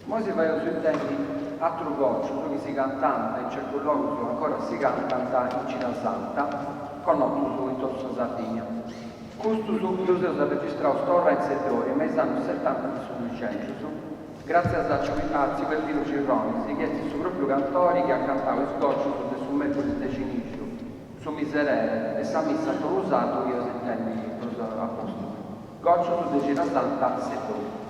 Mo si fa sui tempi altro goccio, dove si cantanta, in certo luogo ancora si canta in Cina Santa, con otto su in Tosso Sardegna. Questo su chiuso si registrato storia in 7 ore, ma esame 70 su 200. Grazie a Ciquellino Cirroni, si chiede su proprio cantori che ha cantato il scoccio su mezzo di decinizio, su miserere, e sa messa usato io se tempi a posto. Goccio su decina Santa 7 ore.